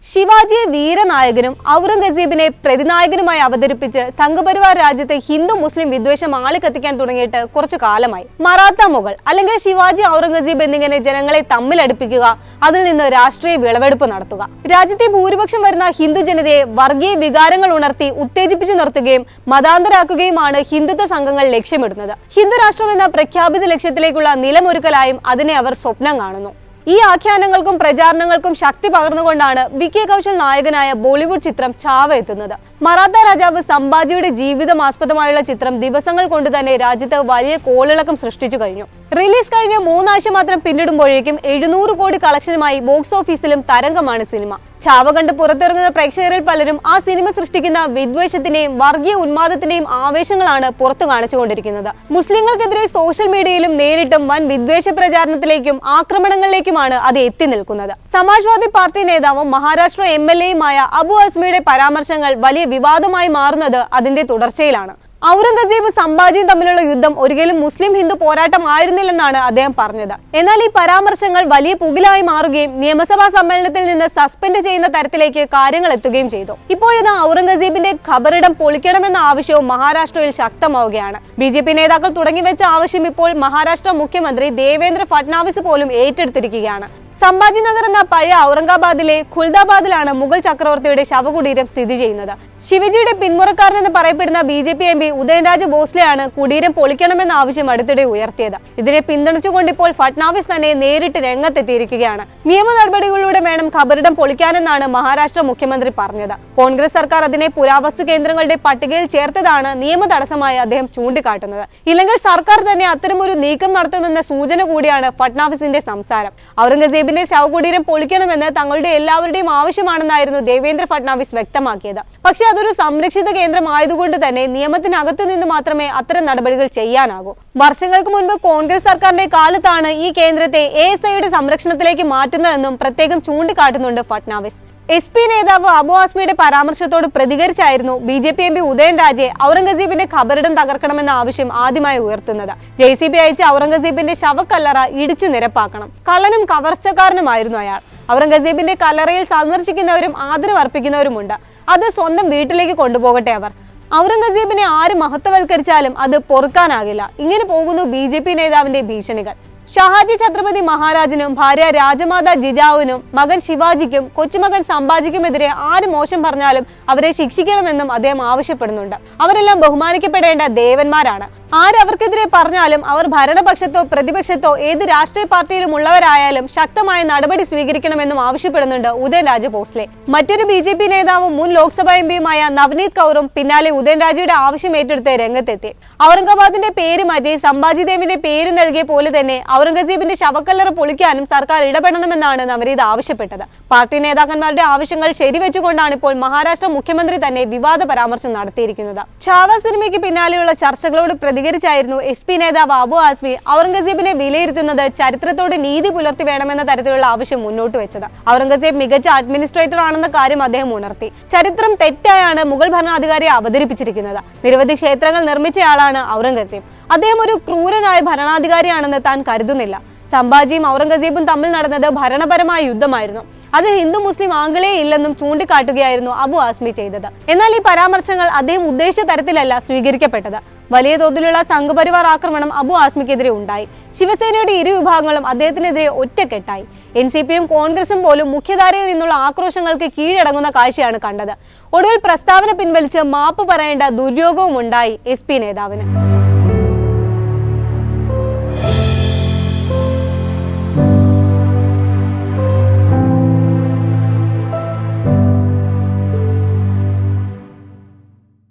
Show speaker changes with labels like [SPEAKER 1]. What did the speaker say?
[SPEAKER 1] ശിവാജിയെ വീരനായകനും ഔറംഗസീബിനെ പ്രതിനായകനുമായി അവതരിപ്പിച്ച് സംഘപരിവാർ രാജ്യത്തെ ഹിന്ദു മുസ്ലിം വിദ്വേഷം ആളിക്കത്തിക്കാൻ തുടങ്ങിയിട്ട് കുറച്ചു കാലമായി. മറാത്ത മുഗൾ അല്ലെങ്കിൽ ശിവാജി ഔറംഗസീബ് എന്നിങ്ങനെ ജനങ്ങളെ തമ്മിലടുപ്പിക്കുക, അതിൽ നിന്ന് രാഷ്ട്രീയ വിളവെടുപ്പ് നടത്തുക, രാജ്യത്തെ ഭൂരിപക്ഷം വരുന്ന ഹിന്ദു ജനതയെ വർഗീയ വികാരങ്ങൾ ഉണർത്തി ഉത്തേജിപ്പിച്ചു നിർത്തുകയും മതാന്തരാക്കുകയുമാണ് ഹിന്ദുത്വ സംഘങ്ങൾ ലക്ഷ്യമിടുന്നത്. ഹിന്ദു രാഷ്ട്രം എന്ന പ്രഖ്യാപിത ലക്ഷ്യത്തിലേക്കുള്ള നിലമൊരുക്കലായും അതിനെ അവർ സ്വപ്നം കാണുന്നു. ഈ ആഖ്യാനങ്ങൾക്കും പ്രചാരണങ്ങൾക്കും ശക്തി പകർന്നുകൊണ്ടാണ് വിക്കി കൗശൽ നായകനായ ബോളിവുഡ് ചിത്രം ഛാവ എത്തുന്നത്. മറാത്ത രാജാവ് സംഭാജിയുടെ ജീവിതം ആസ്പദമായുള്ള ചിത്രം ദിവസങ്ങൾ കൊണ്ട് തന്നെ രാജ്യത്ത് വലിയ കോളിളക്കം സൃഷ്ടിച്ചു കഴിഞ്ഞു. റിലീസ് കഴിഞ്ഞ 3 ആഴ്ച മാത്രം പിന്നിടുമ്പോഴേക്കും 700 കോടി കളക്ഷനുമായി ബോക്സ് ഓഫീസിലും തരംഗമാണ് സിനിമ. ഛാവ കണ്ട് പുറത്തിറങ്ങുന്ന പ്രേക്ഷകരിൽ പലരും ആ സിനിമ സൃഷ്ടിക്കുന്ന വിദ്വേഷത്തിന്റെയും വർഗീയ ഉന്മാദത്തിന്റെയും ആവേശങ്ങളാണ് പുറത്തു കാണിച്ചുകൊണ്ടിരിക്കുന്നത്. മുസ്ലിങ്ങൾക്കെതിരെ സോഷ്യൽ മീഡിയയിലും നേരിട്ടും വൻ വിദ്വേഷ പ്രചാരണത്തിലേക്കും ആക്രമണങ്ങളിലേക്കുമാണ് അത് എത്തി നിൽക്കുന്നത്. സമാജ്വാദി പാർട്ടി നേതാവും മഹാരാഷ്ട്ര MLAയുമായ അബു അസ്മിയുടെ പരാമർശങ്ങൾ വലിയ വിവാദമായി മാറുന്നത് അതിന്റെ തുടർച്ചയിലാണ്. ഔറംഗസീബ് സംഭാജിയും തമ്മിലുള്ള യുദ്ധം ഒരിക്കലും മുസ്ലിം ഹിന്ദു പോരാട്ടം ആയിരുന്നില്ലെന്നാണ് അദ്ദേഹം പറഞ്ഞത്. എന്നാൽ ഈ പരാമർശങ്ങൾ വലിയ പുകിലായി മാറുകയും നിയമസഭാ സമ്മേളനത്തിൽ നിന്ന് സസ്പെൻഡ് ചെയ്യുന്ന തരത്തിലേക്ക് കാര്യങ്ങൾ എത്തുകയും ചെയ്തു. ഇപ്പോഴിത് ഔറംഗസീബിന്റെ ഖബറിടം പൊളിക്കണമെന്ന ആവശ്യവും മഹാരാഷ്ട്രയിൽ ശക്തമാവുകയാണ്. BJP നേതാക്കൾ തുടങ്ങിവെച്ച ആവശ്യം ഇപ്പോൾ മഹാരാഷ്ട്ര മുഖ്യമന്ത്രി ദേവേന്ദ്ര ഫഡ്നാവിസ് പോലും ഏറ്റെടുത്തിരിക്കുകയാണ്. സംഭാജി നഗർ എന്ന പഴയ ഔറംഗാബാദിലെ ഖുൽദാബാദിലാണ് മുഗൾ ചക്രവർത്തിയുടെ ശവകുടീരം സ്ഥിതി ചെയ്യുന്നത്. ശിവജിയുടെ പിന്മുറക്കാരൻ എന്ന് പറയപ്പെടുന്ന BJP MP ഉദയൻരാജ് ഭോസ്ലെയാണ് കുടീരം പൊളിക്കണമെന്ന ആവശ്യം അടുത്തിടെ ഉയർത്തിയത്. ഇതിനെ പിന്തുണച്ചുകൊണ്ട് ഇപ്പോൾ ഫഡ്നാവിസ് തന്നെ നേരിട്ട് രംഗത്തെത്തിയിരിക്കുകയാണ്. നിയമ നടപടികളിലൂടെ വേണം ഖബറിടം പൊളിക്കാനെന്നാണ് മഹാരാഷ്ട്ര മുഖ്യമന്ത്രി പറഞ്ഞത്. കോൺഗ്രസ് സർക്കാർ അതിനെ പുരാവസ്തു കേന്ദ്രങ്ങളുടെ പട്ടികയിൽ ചേർത്തതാണ് നിയമ തടസ്സമായി അദ്ദേഹം ചൂണ്ടിക്കാട്ടുന്നത്. ഇല്ലെങ്കിൽ സർക്കാർ തന്നെ അത്തരമൊരു നീക്കം നടത്തുമെന്ന സൂചന കൂടിയാണ് ഫഡ്നാവിസിന്റെ സംസാരം. ഔറംഗസീബിന്റെ ശവകുടീരം പൊളിക്കണമെന്ന് തങ്ങളുടെ എല്ലാവരുടെയും ആവശ്യമാണെന്നായിരുന്നു ദേവേന്ദ്ര ഫഡ്നാവിസ് വ്യക്തമാക്കിയത്. പക്ഷേ അതൊരു സംരക്ഷിത കേന്ദ്രമായതുകൊണ്ട് തന്നെ നിയമത്തിനകത്ത് നിന്ന് മാത്രമേ അത്തരം നടപടികൾ ചെയ്യാനാകൂ. വർഷങ്ങൾക്ക് മുൻപ് കോൺഗ്രസ് സർക്കാരിന്റെ കാലത്താണ് ഈ കേന്ദ്രത്തെ ASIയുടെ സംരക്ഷണത്തിലേക്ക് മാറ്റുന്നതെന്നും പ്രത്യേകം ചൂണ്ടിക്കാട്ടുന്നുണ്ട് ഫഡ്നാവിസ്. SP നേതാവ് അബു ആസ്മിയുടെ പരാമർശത്തോട് പ്രതികരിച്ചായിരുന്നു BJP MP ഉദയൻരാജെ ഔറംഗസീബിന്റെ ഖബറിടം തകർക്കണമെന്ന ആവശ്യം ആദ്യമായി ഉയർത്തുന്നത്. JCB അയച്ച ഔറംഗസീബിന്റെ ശവക്കല്ലറ ഇടിച്ചു നിരപ്പാക്കണം. കള്ളനും കവർച്ചക്കാരനുമായിരുന്നു അയാൾ. ഔറംഗസീബിന്റെ കല്ലറയിൽ സന്ദർശിക്കുന്നവരും ആദരവ് അർപ്പിക്കുന്നവരുമുണ്ട്. അത് സ്വന്തം വീട്ടിലേക്ക് കൊണ്ടുപോകട്ടെ അവർ. ഔറംഗസീബിനെ ആര് മഹത്വവൽക്കരിച്ചാലും അത് പൊറുക്കാനാകില്ല. ഇങ്ങനെ പോകുന്നു BJP നേതാവിന്റെ ഭീഷണികൾ. ഷഹാജി ഛത്രപതി മഹാരാജിനും ഭാര്യ രാജമാത ജിജാവിനും മകൻ ശിവാജിക്കും കൊച്ചുമകൻ സംഭാജിക്കുമെതിരെ ആര് മോശം പറഞ്ഞാലും അവരെ ശിക്ഷിക്കണമെന്നും അദ്ദേഹം ആവശ്യപ്പെടുന്നുണ്ട്. അവരെല്ലാം ബഹുമാനിക്കപ്പെടേണ്ട ദേവന്മാരാണ്. ആരവർക്കെതിരെ പറഞ്ഞാലും അവർ ഭരണപക്ഷത്തോ പ്രതിപക്ഷത്തോ ഏത് രാഷ്ട്രീയ പാർട്ടിയിലും ഉള്ളവരായാലും ശക്തമായ നടപടി സ്വീകരിക്കണമെന്നും ആവശ്യപ്പെടുന്നുണ്ട് ഉദയൻരാജ് ഭോസ്ലെ. മറ്റൊരു BJP നേതാവും മുൻ ലോക്സഭാ MPയുമായ നവനീത് കൗറും പിന്നാലെ ഉദയൻരാജയുടെ ആവശ്യം ഏറ്റെടുത്ത് രംഗത്തെത്തി. ഔറംഗാബാദിന്റെ പേര് മാറ്റി സംഭാജി ദേവിന്റെ പേര് നൽകിയ പോലെ തന്നെ ഔറംഗസീബിന്റെ ശവക്കല്ലറ പൊളിക്കാനും സർക്കാർ ഇടപെടണമെന്നാണ് നവനീത് ആവശ്യപ്പെട്ടത്. പാർട്ടി നേതാക്കന്മാരുടെ ആവശ്യങ്ങൾ ശരിവെച്ചുകൊണ്ടാണ് ഇപ്പോൾ മഹാരാഷ്ട്ര മുഖ്യമന്ത്രി തന്നെ വിവാദ പരാമർശം നടത്തിയിരിക്കുന്നത്. ഛാവ സിനിമയ്ക്ക് പിന്നാലെയുള്ള ചർച്ചകളോട് പ്രതികരിച്ചായിരുന്നു SP നേതാവ് അബു ആസ്മി ഔറംഗസീബിനെ വിലയിരുത്തുന്നത് ചരിത്രത്തോട് നീതി പുലർത്തി വേണമെന്ന തരത്തിലുള്ള ആവശ്യം മുന്നോട്ട് വെച്ചത്. ഔറംഗസീബ് മികച്ച അഡ്മിനിസ്ട്രേറ്റർ ആണെന്ന കാര്യം അദ്ദേഹം ഉണർത്തി. ചരിത്രം തെറ്റായാണ് മുഗൾ ഭരണാധികാരിയെ അവതരിപ്പിച്ചിരിക്കുന്നത്. നിരവധി ക്ഷേത്രങ്ങൾ നിർമ്മിച്ചയാളാണ് ഔറംഗസീബ്. അദ്ദേഹം ഒരു ക്രൂരനായ ഭരണാധികാരിയാണെന്ന് താൻ കരുതുന്നില്ല. സംഭാജിയും ഔറംഗസീബും തമ്മിൽ നടന്നത് ഭരണപരമായ യുദ്ധമായിരുന്നു. അതിൽ ഹിന്ദു മുസ്ലിം ആംഗിളേ ഇല്ലെന്നും ചൂണ്ടിക്കാട്ടുകയായിരുന്നു അബു ആസ്മി ചെയ്തത്. എന്നാൽ ഈ പരാമർശങ്ങൾ അദ്ദേഹം ഉദ്ദേശിച്ച തരത്തിലല്ല സ്വീകരിക്കപ്പെട്ടത്. വലിയ തോതിലുള്ള സംഘപരിവാർ ആക്രമണം അബു ആസ്മിക്കെതിരെ ഉണ്ടായി. ശിവസേനയുടെ ഇരു വിഭാഗങ്ങളും അദ്ദേഹത്തിനെതിരെ ഒറ്റക്കെട്ടായി. NCPയും കോൺഗ്രസും പോലും മുഖ്യധാരയിൽ നിന്നുള്ള ആക്രോശങ്ങൾക്ക് കീഴടങ്ങുന്ന കാഴ്ചയാണ് കണ്ടത്. ഒടുവിൽ പ്രസ്താവന പിൻവലിച്ച് മാപ്പ് പറയേണ്ട ദുര്യോഗവും ഉണ്ടായി SP നേതാവിന്.